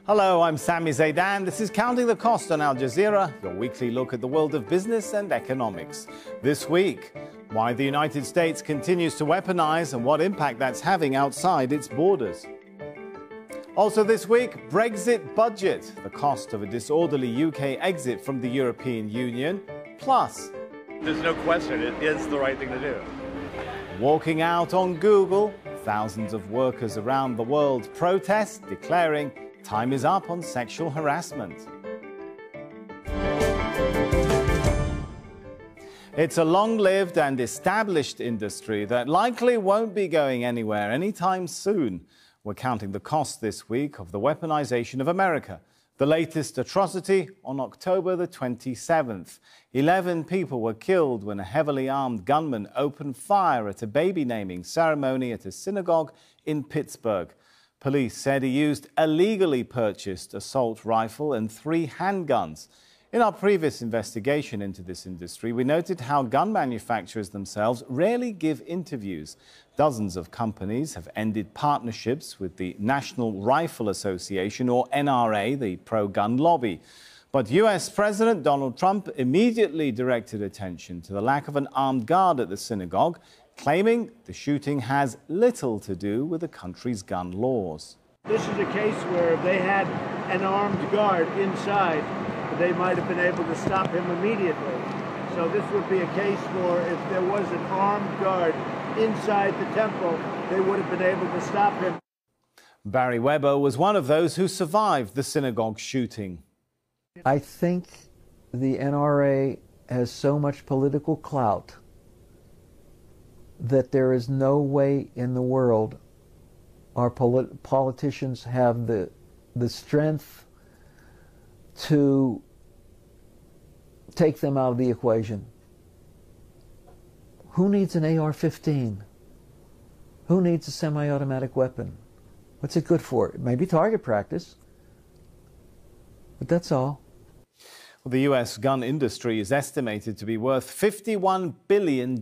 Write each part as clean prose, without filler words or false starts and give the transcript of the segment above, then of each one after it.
Hello, I'm Sami Zaidan. This is Counting the Cost on Al Jazeera, your weekly look at the world of business and economics. This week, why the United States continues to weaponize and what impact that's having outside its borders. Also this week, Brexit budget, the cost of a disorderly UK exit from the European Union, plus... There's no question, it is the right thing to do. Walking out on Google, thousands of workers around the world protest, declaring time is up on sexual harassment. It's a long-lived and established industry that likely won't be going anywhere anytime soon. We're counting the cost this week of the weaponization of America. The latest atrocity on October the 27th. 11 people were killed when a heavily armed gunman opened fire at a baby naming ceremony at a synagogue in Pittsburgh. Police said he used a legally purchased assault rifle and 3 handguns. In our previous investigation into this industry, we noted how gun manufacturers themselves rarely give interviews. Dozens of companies have ended partnerships with the National Rifle Association, or NRA, the pro-gun lobby. But US President Donald Trump immediately directed attention to the lack of an armed guard at the synagogue, claiming the shooting has little to do with the country's gun laws. This is a case where if they had an armed guard inside, they might have been able to stop him immediately. So this would be a case for if there was an armed guard inside the temple, they would have been able to stop him. Barry Weber was one of those who survived the synagogue shooting. I think the NRA has so much political clout that there is no way in the world our politicians have the strength to take them out of the equation. Who needs an AR-15? Who needs a semi-automatic weapon? What's it good for? Maybe target practice, but that's all. Well, the US gun industry is estimated to be worth $51 billion.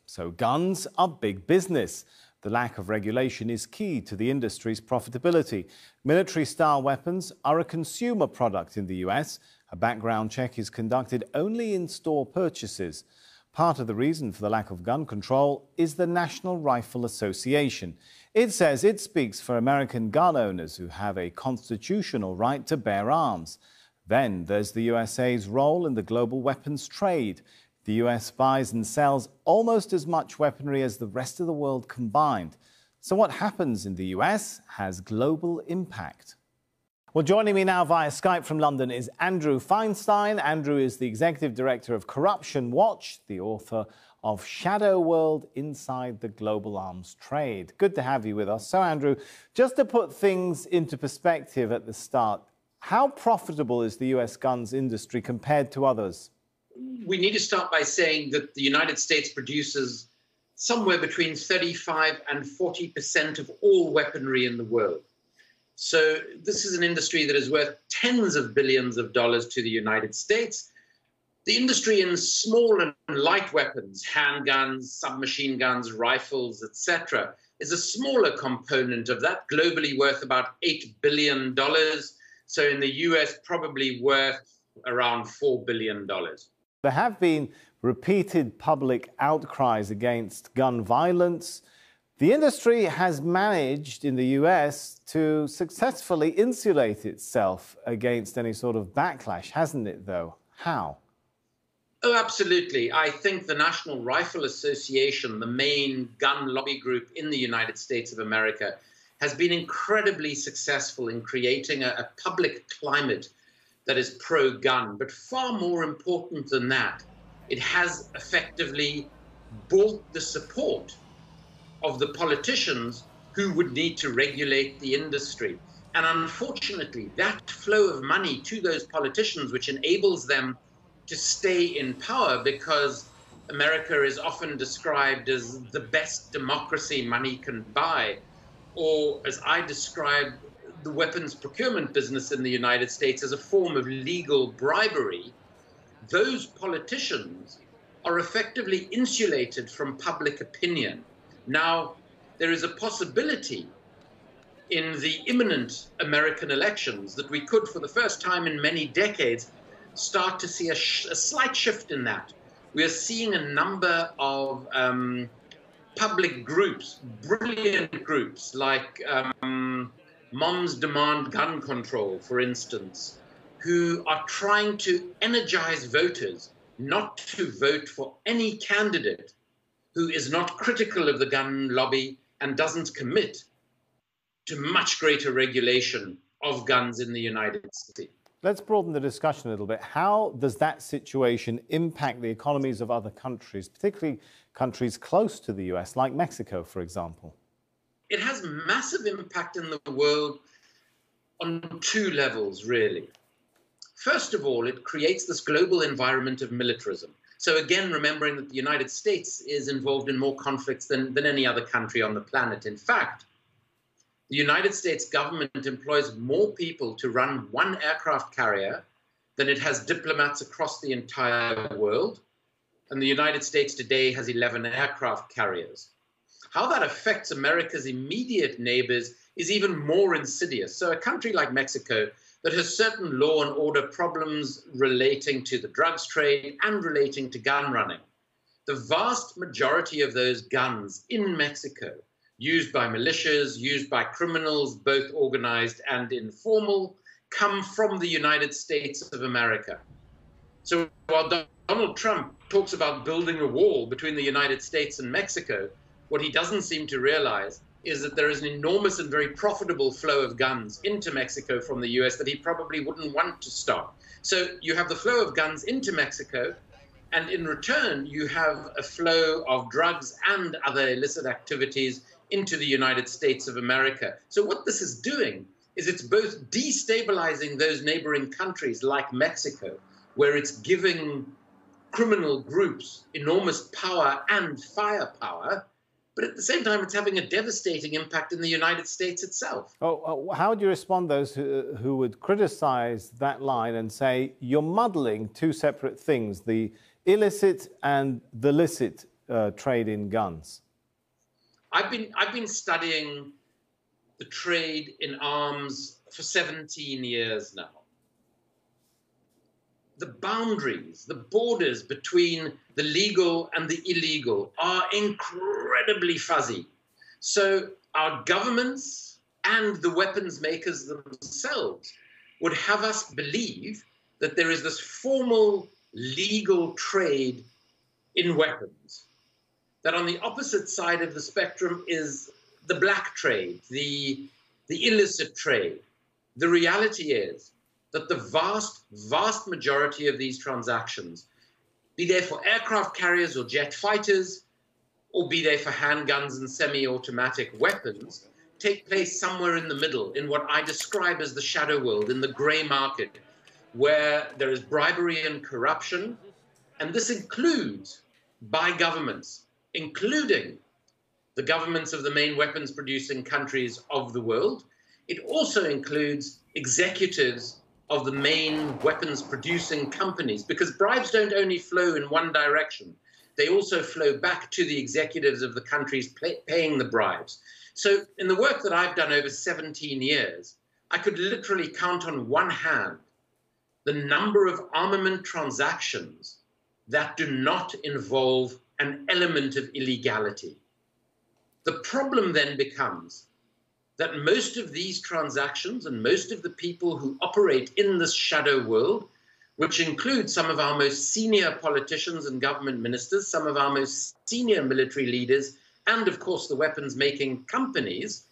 So guns are big business. The lack of regulation is key to the industry's profitability. Military-style weapons are a consumer product in the US. A background check is conducted only in store purchases. Part of the reason for the lack of gun control is the National Rifle Association. It says it speaks for American gun owners who have a constitutional right to bear arms. Then there's the USA's role in the global weapons trade. The US buys and sells almost as much weaponry as the rest of the world combined. So what happens in the US has global impact. Well, joining me now via Skype from London is Andrew Feinstein. Andrew is the Executive Director of Corruption Watch, the author of Shadow World Inside the Global Arms Trade. Good to have you with us. So, Andrew, just to put things into perspective at the start, how profitable is the US guns industry compared to others? We need to start by saying that the United States produces somewhere between 35 and 40% of all weaponry in the world. So this is an industry that is worth tens of billions of dollars to the United States. The industry in small and light weapons, handguns, submachine guns, rifles, etc., is a smaller component of that, globally worth about $8 billion. So in the US, probably worth around $4 billion. There have been repeated public outcries against gun violence. The industry has managed in the US to successfully insulate itself against any sort of backlash, hasn't it, though? How? Oh, absolutely. I think the National Rifle Association, the main gun lobby group in the United States of America, has been incredibly successful in creating a public climate that is pro-gun. But far more important than that, it has effectively bought the support of the politicians who would need to regulate the industry. And unfortunately, that flow of money to those politicians, which enables them to stay in power, because America is often described as the best democracy money can buy, or as I describe the weapons procurement business in the United States as a form of legal bribery, those politicians are effectively insulated from public opinion. Now, there is a possibility in the imminent American elections that we could, for the first time in many decades, start to see a slight shift in that. We are seeing a number of public groups, brilliant groups like Moms Demand Gun Control, for instance, who are trying to energize voters not to vote for any candidate who is not critical of the gun lobby and doesn't commit to much greater regulation of guns in the United States. Let's broaden the discussion a little bit. How does that situation impact the economies of other countries, particularly countries close to the US, like Mexico, for example? It has massive impact in the world on two levels, really. First of all, it creates this global environment of militarism. So again, remembering that the United States is involved in more conflicts than any other country on the planet. In fact, the United States government employs more people to run one aircraft carrier than it has diplomats across the entire world. And the United States today has 11 aircraft carriers. How that affects America's immediate neighbors is even more insidious. So a country like Mexico that has certain law and order problems relating to the drugs trade and relating to gun running. The vast majority of those guns in Mexico, used by militias, used by criminals, both organized and informal, come from the United States of America. So while Donald Trump talks about building a wall between the United States and Mexico, what he doesn't seem to realize is that there is an enormous and very profitable flow of guns into Mexico from the US that he probably wouldn't want to stop. So you have the flow of guns into Mexico, and in return, you have a flow of drugs and other illicit activities into the United States of America. So what this is doing is it's both destabilizing those neighboring countries like Mexico, where it's giving criminal groups enormous power and firepower, but at the same time, it's having a devastating impact in the United States itself. How would you respond to those who would criticize that line and say you're muddling two separate things, the illicit and the licit trade in guns? I've been studying the trade in arms for 17 years now. The boundaries, the borders between the legal and the illegal are incredibly fuzzy. So our governments and the weapons makers themselves would have us believe that there is this formal legal trade in weapons, that on the opposite side of the spectrum is the black trade, the illicit trade. The reality is that the vast majority of these transactions, be they for aircraft carriers or jet fighters, or be they for handguns and semi-automatic weapons, take place somewhere in the middle, in what I describe as the shadow world, in the gray market, where there is bribery and corruption. And this includes by governments, including the governments of the main weapons-producing countries of the world. It also includes executives of the main weapons-producing companies, because bribes don't only flow in one direction. They also flow back to the executives of the countries paying the bribes. So in the work that I've done over 17 years, I could literally count on one hand the number of armament transactions that do not involve an element of illegality. The problem then becomes that most of these transactions and most of the people who operate in this shadow world, which include some of our most senior politicians and government ministers, some of our most senior military leaders, and of course the weapons-making companies,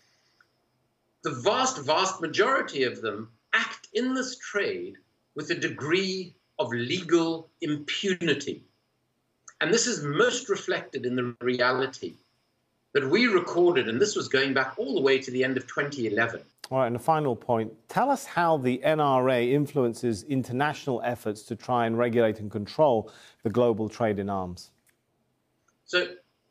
the vast majority of them act in this trade with a degree of legal impunity. And this is most reflected in the reality that we recorded, and this was going back all the way to the end of 2011. All right, and a final point. Tell us how the NRA influences international efforts to try and regulate and control the global trade in arms. So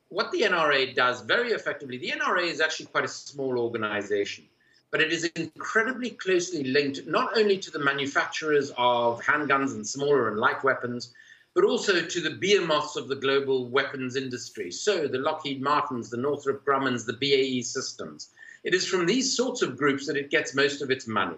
what the NRA does very effectively, the NRA is actually quite a small organization, but it is incredibly closely linked not only to the manufacturers of handguns and smaller and light weapons, but also to the behemoths of the global weapons industry. So the Lockheed Martins, the Northrop Grummans, the BAE Systems. It is from these sorts of groups that it gets most of its money.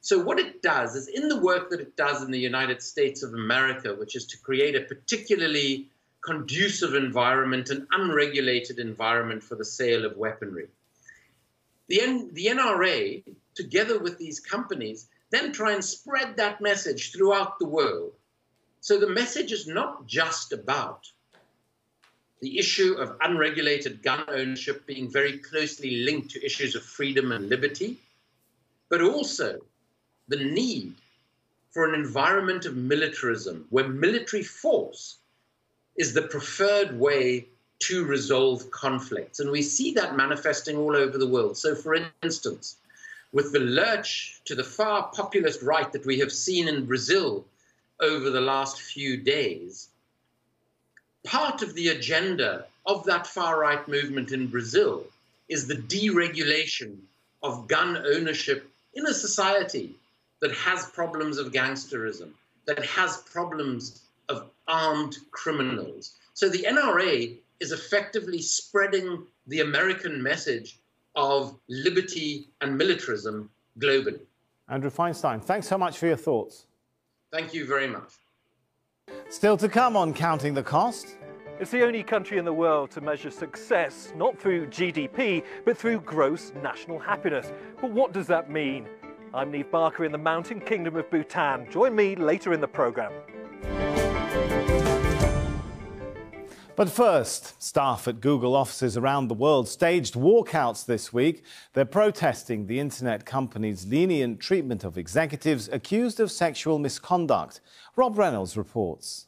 So what it does is, in the work that it does in the United States of America, which is to create a particularly conducive environment, an unregulated environment for the sale of weaponry, the NRA, together with these companies, then try and spread that message throughout the world. So the message is not just about the issue of unregulated gun ownership being very closely linked to issues of freedom and liberty, but also the need for an environment of militarism where military force is the preferred way to resolve conflicts. And we see that manifesting all over the world. So, for instance, with the lurch to the far populist right that we have seen in Brazil over the last few days, part of the agenda of that far-right movement in Brazil is the deregulation of gun ownership in a society that has problems of gangsterism, that has problems of armed criminals. So the NRA is effectively spreading the American message of liberty and militarism globally. Andrew Feinstein, thanks so much for your thoughts. Thank you very much. Still to come on Counting the Cost. It's the only country in the world to measure success, not through GDP, but through gross national happiness. But what does that mean? I'm Neve Barker in the Mountain Kingdom of Bhutan. Join me later in the programme. But first, staff at Google offices around the world staged walkouts this week. They're protesting the internet company's lenient treatment of executives accused of sexual misconduct. Rob Reynolds reports.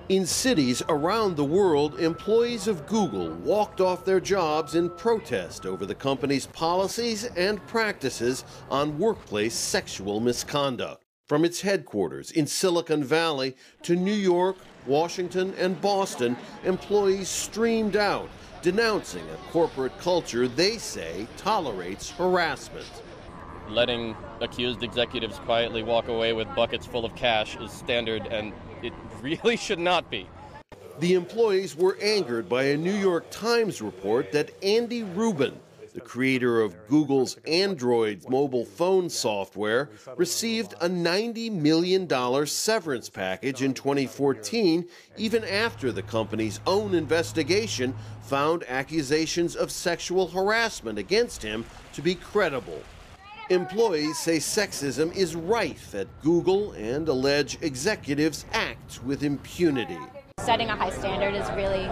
In cities around the world, employees of Google walked off their jobs in protest over the company's policies and practices on workplace sexual misconduct. From its headquarters in Silicon Valley to New York, Washington, and Boston, employees streamed out, denouncing a corporate culture they say tolerates harassment. Letting accused executives quietly walk away with buckets full of cash is standard, and it really should not be. The employees were angered by a New York Times report that Andy Rubin, the creator of Google's Android mobile phone software, received a $90 million severance package in 2014, even after the company's own investigation found accusations of sexual harassment against him to be credible. Employees say sexism is rife at Google and allege executives act with impunity. Setting a high standard is really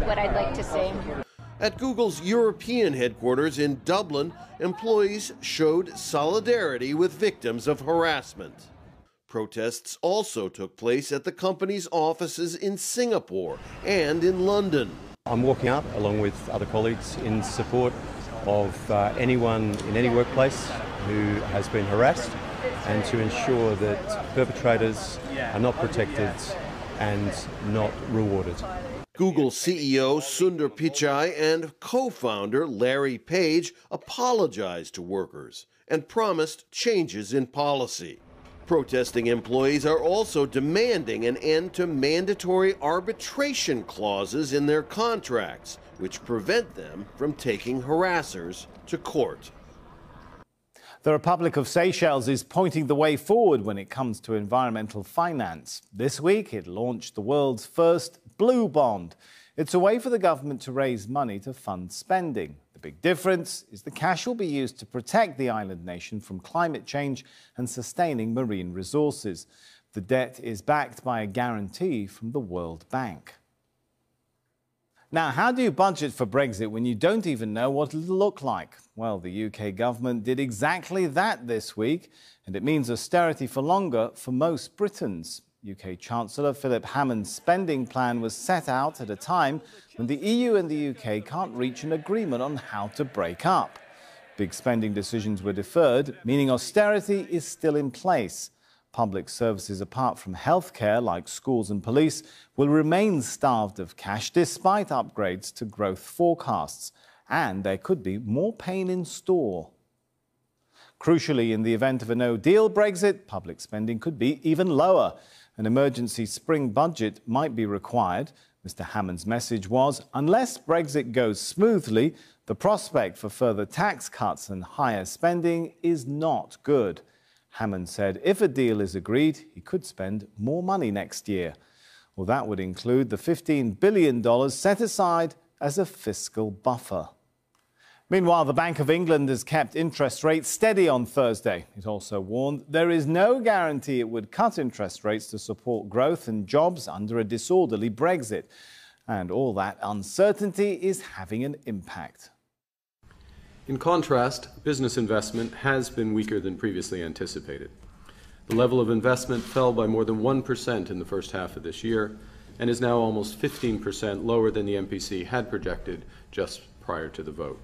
what I'd like to see. At Google's European headquarters in Dublin, employees showed solidarity with victims of harassment. Protests also took place at the company's offices in Singapore and in London. I'm walking out along with other colleagues in support of anyone in any workplace who has been harassed, and to ensure that perpetrators are not protected and not rewarded. Google CEO Sundar Pichai and co-founder Larry Page apologized to workers and promised changes in policy. Protesting employees are also demanding an end to mandatory arbitration clauses in their contracts, which prevent them from taking harassers to court. The Republic of Seychelles is pointing the way forward when it comes to environmental finance. This week, it launched the world's first blue bond. It's a way for the government to raise money to fund spending. The big difference is the cash will be used to protect the island nation from climate change and sustaining marine resources. The debt is backed by a guarantee from the World Bank. Now, how do you budget for Brexit when you don't even know what it'll look like? Well, the UK government did exactly that this week, and it means austerity for longer for most Britons. UK Chancellor Philip Hammond's spending plan was set out at a time when the EU and the UK can't reach an agreement on how to break up. Big spending decisions were deferred, meaning austerity is still in place. Public services apart from healthcare, like schools and police, will remain starved of cash despite upgrades to growth forecasts. And there could be more pain in store. Crucially, in the event of a no-deal Brexit, public spending could be even lower. An emergency spring budget might be required. Mr. Hammond's message was, unless Brexit goes smoothly, the The prospect for further tax cuts and higher spending is not good. Hammond said if a deal is agreed, he could spend more money next year. Well, that would include the $15 billion set aside as a fiscal buffer. Meanwhile, the Bank of England has kept interest rates steady on Thursday. It also warned there is no guarantee it would cut interest rates to support growth and jobs under a disorderly Brexit. And all that uncertainty is having an impact. In contrast, business investment has been weaker than previously anticipated. The level of investment fell by more than 1% in the first half of this year and is now almost 15% lower than the MPC had projected just prior to the vote.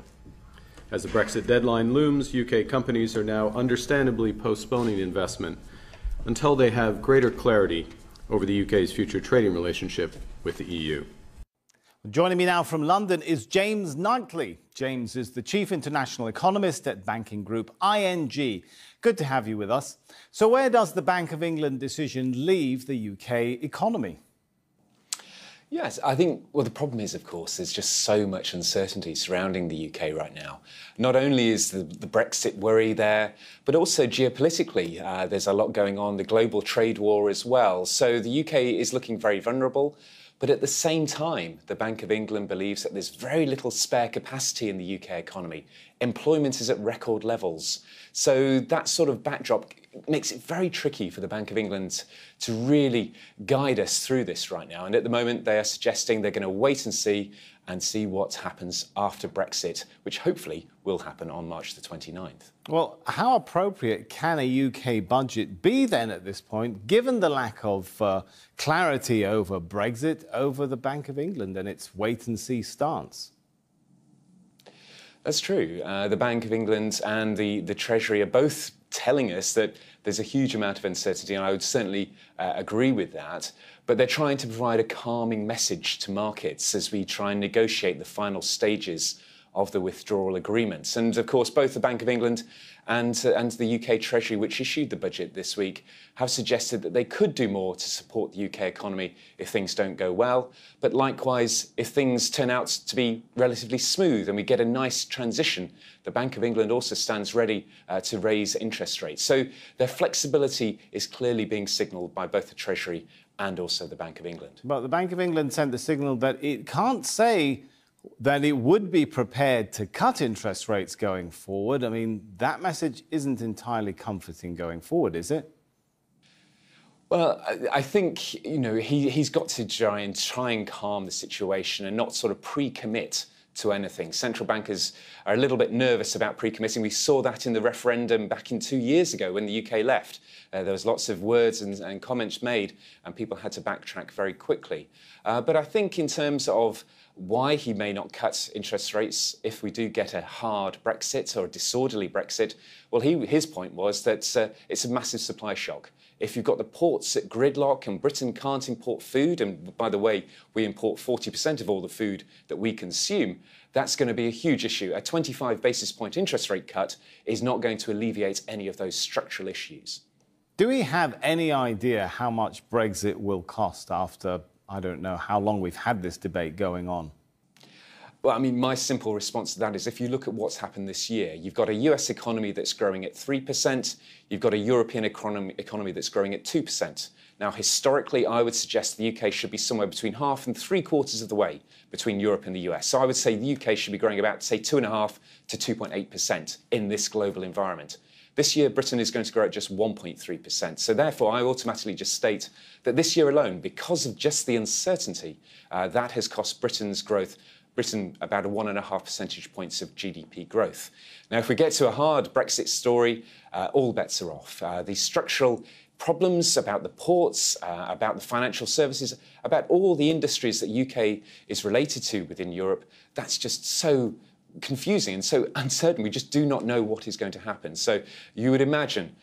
As the Brexit deadline looms, UK companies are now understandably postponing investment until they have greater clarity over the UK's future trading relationship with the EU. Joining me now from London is James Knightley. James is the Chief International Economist at banking group ING. Good to have you with us. So where does the Bank of England decision leave the UK economy? Yes, I think, well, the problem is, of course, there's just so much uncertainty surrounding the UK right now. Not only is the Brexit worry there, but also geopolitically, there's a lot going on, the global trade war as well. So the UK is looking very vulnerable. But at the same time, the Bank of England believes that there's very little spare capacity in the UK economy. Employment is at record levels. So that sort of backdrop makes it very tricky for the Bank of England to really guide us through this right now. And at the moment, they are suggesting they're going to wait and see what happens after Brexit, which hopefully will happen on March the 29th. Well, how appropriate can a UK budget be then at this point, given the lack of clarity over Brexit, over the Bank of England and its wait-and-see stance? That's true. The Bank of England and the Treasury are both telling us that there's a huge amount of uncertainty, and I would certainly agree with that. But they're trying to provide a calming message to markets as we try and negotiate the final stages of the withdrawal agreements. And of course, both the Bank of England and the UK Treasury, which issued the budget this week, have suggested that they could do more to support the UK economy if things don't go well. But likewise, if things turn out to be relatively smooth and we get a nice transition, the Bank of England also stands ready to raise interest rates. So their flexibility is clearly being signalled by both the Treasury and also the Bank of England. But the Bank of England sent the signal that it can't say that it would be prepared to cut interest rates going forward. I mean, that message isn't entirely comforting going forward, is it? Well, I think, you know, he's got to try and calm the situation and not sort of pre-commit to anything. Central bankers are a little bit nervous about pre-committing. We saw that in the referendum back in 2 years ago when the UK left. There was lots of words and comments made, and people had to backtrack very quickly. But I think in terms of why he may not cut interest rates if we do get a hard Brexit or a disorderly Brexit, well, his point was that it's a massive supply shock. If you've got the ports at gridlock and Britain can't import food, and by the way, we import 40% of all the food that we consume, that's going to be a huge issue. A 25 basis point interest rate cut is not going to alleviate any of those structural issues. Do we have any idea how much Brexit will cost after, I don't know how long we've had this debate going on? Well, I mean, my simple response to that is if you look at what's happened this year, you've got a US economy that's growing at 3%, you've got a European economy that's growing at 2%. Now, historically, I would suggest the UK should be somewhere between half and 3/4 of the way between Europe and the US. So I would say the UK should be growing about, say, 2.5 to 2.8% in this global environment. This year, Britain is going to grow at just 1.3%. So therefore, I automatically just state that this year alone, because of just the uncertainty, that has cost Britain about 1.5 percentage points of GDP growth. Now, if we get to a hard Brexit story, all bets are off. The structural problems about the ports, about the financial services, about all the industries that UK is related to within Europe, that's just so confusing and so uncertain. We just do not know what is going to happen. So you would imagine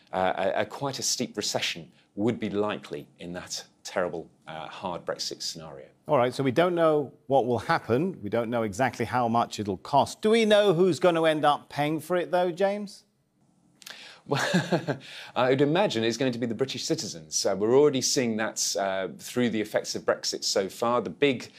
quite a steep recession would be likely in that terrible, hard Brexit scenario. All right, so we don't know what will happen. We don't know exactly how much it'll cost. Do we know who's going to end up paying for it, though, James? Well, I would imagine it's going to be the British citizens. We're already seeing that through the effects of Brexit so far. The big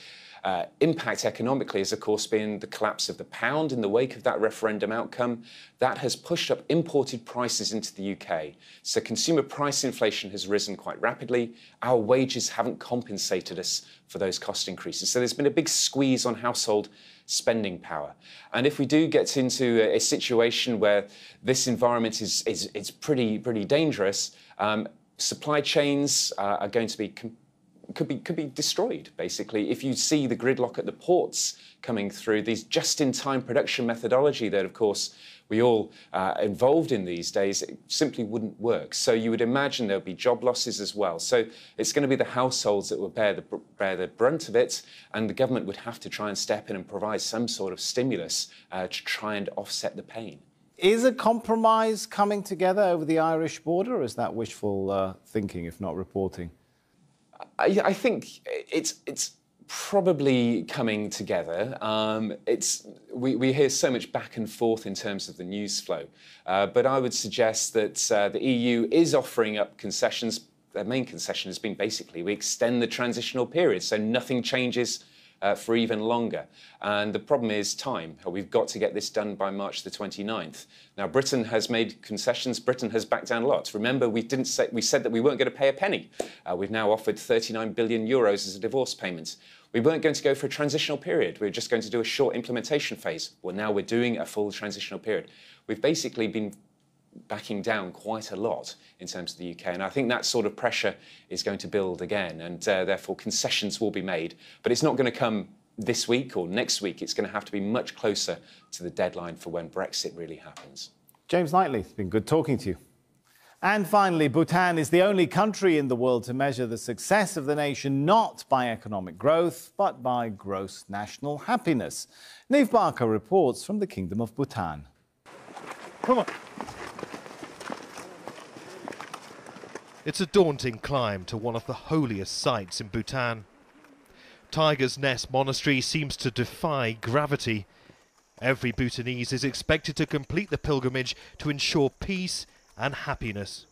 impact economically has, of course, been the collapse of the pound in the wake of that referendum outcome. That has pushed up imported prices into the UK. So consumer price inflation has risen quite rapidly. Our wages haven't compensated us for those cost increases. So there's been a big squeeze on household spending power. And if we do get into a situation where this environment is pretty dangerous, supply chains are going to be could be destroyed, basically. If you see the gridlock at the ports coming through, these just-in-time production methodology that, of course, we all involved in these days, it simply wouldn't work. So you would imagine there'll be job losses as well. So it's going to be the households that will bear the brunt of it, and the government would have to try and step in and provide some sort of stimulus to try and offset the pain. Is a compromise coming together over the Irish border, or is that wishful thinking, if not reporting? I think it's probably coming together. We hear so much back and forth in terms of the news flow, but I would suggest that the EU is offering up concessions. Their main concession has been basically we extend the transitional period, so nothing changes for even longer. And the problem is time. We've got to get this done by March the 29th. Now, Britain has made concessions. Britain has backed down a lot. Remember, we said that we weren't going to pay a penny. We've now offered 39 billion euros as a divorce payment. We weren't going to go for a transitional period. We were just going to do a short implementation phase. Well, now we're doing a full transitional period. We've basically been backing down quite a lot in terms of the UK. And I think that sort of pressure is going to build again, and therefore concessions will be made. But it's not going to come this week or next week. It's going to have to be much closer to the deadline for when Brexit really happens. James Knightley, it's been good talking to you. And finally, Bhutan is the only country in the world to measure the success of the nation not by economic growth, but by gross national happiness. Niamh Barker reports from the Kingdom of Bhutan. Come on. It's a daunting climb to one of the holiest sites in Bhutan. Tiger's Nest Monastery seems to defy gravity. Every Bhutanese is expected to complete the pilgrimage to ensure peace and happiness.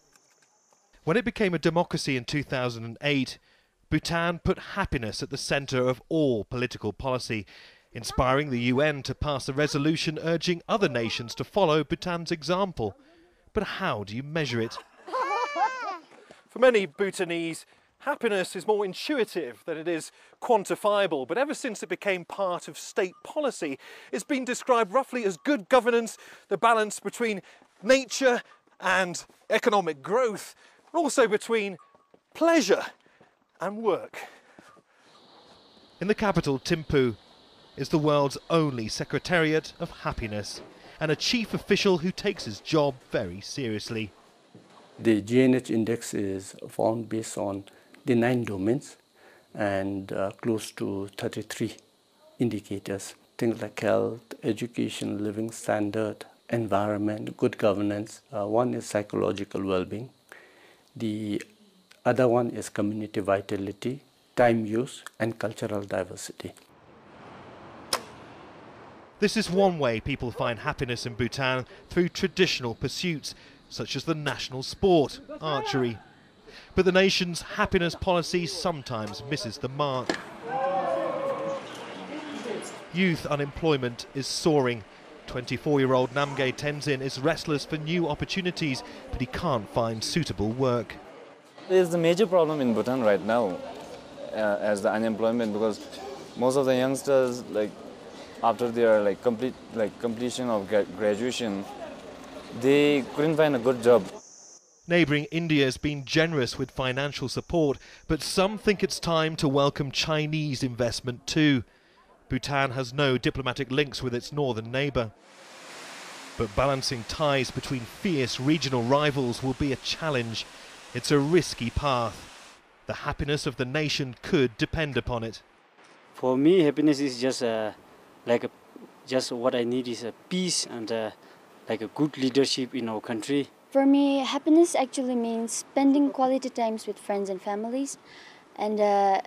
When it became a democracy in 2008, Bhutan put happiness at the centre of all political policy, inspiring the UN to pass a resolution urging other nations to follow Bhutan's example. But how do you measure it? For many Bhutanese, happiness is more intuitive than it is quantifiable, but ever since it became part of state policy, it's been described roughly as good governance, the balance between nature and economic growth, and also between pleasure and work. In the capital, Thimphu, is the world's only Secretariat of Happiness, and a chief official who takes his job very seriously. The GNH index is found based on the 9 domains and close to 33 indicators. Things like health, education, living standard, environment, good governance. One is psychological well-being. The other one is community vitality, time use, and cultural diversity. This is one way people find happiness in Bhutan, through traditional pursuits, such as the national sport, archery. But the nation's happiness policy sometimes misses the mark. Youth unemployment is soaring. 24-year-old Namgay Tenzin is restless for new opportunities, but he can't find suitable work. There's a major problem in Bhutan right now as the unemployment, because most of the youngsters, after their completion of graduation, they couldn't find a good job. Neighbouring India has been generous with financial support, but some think it's time to welcome Chinese investment too. Bhutan has no diplomatic links with its northern neighbour. But balancing ties between fierce regional rivals will be a challenge. It's a risky path. The happiness of the nation could depend upon it. For me, happiness is just just what I need is a peace and a good leadership in our country. For me, happiness actually means spending quality times with friends and families, and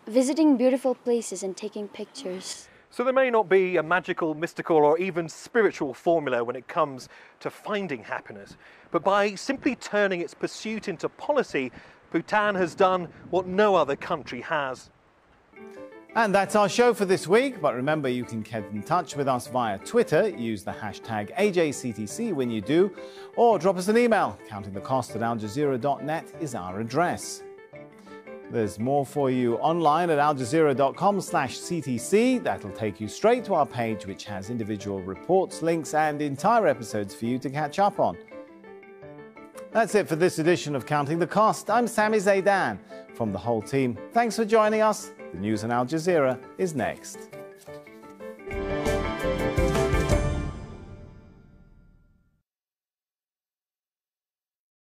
visiting beautiful places and taking pictures. So there may not be a magical, mystical or even spiritual formula when it comes to finding happiness, but by simply turning its pursuit into policy, Bhutan has done what no other country has. And that's our show for this week. But remember, you can get in touch with us via Twitter. Use the hashtag AJCTC when you do, or drop us an email. countingthecost@aljazeera.net is our address. There's more for you online at aljazeera.com/CTC. That'll take you straight to our page, which has individual reports, links, and entire episodes for you to catch up on. That's it for this edition of Counting the Cost. I'm Sami Zaidan. From the whole team, thanks for joining us. The news on Al Jazeera is next.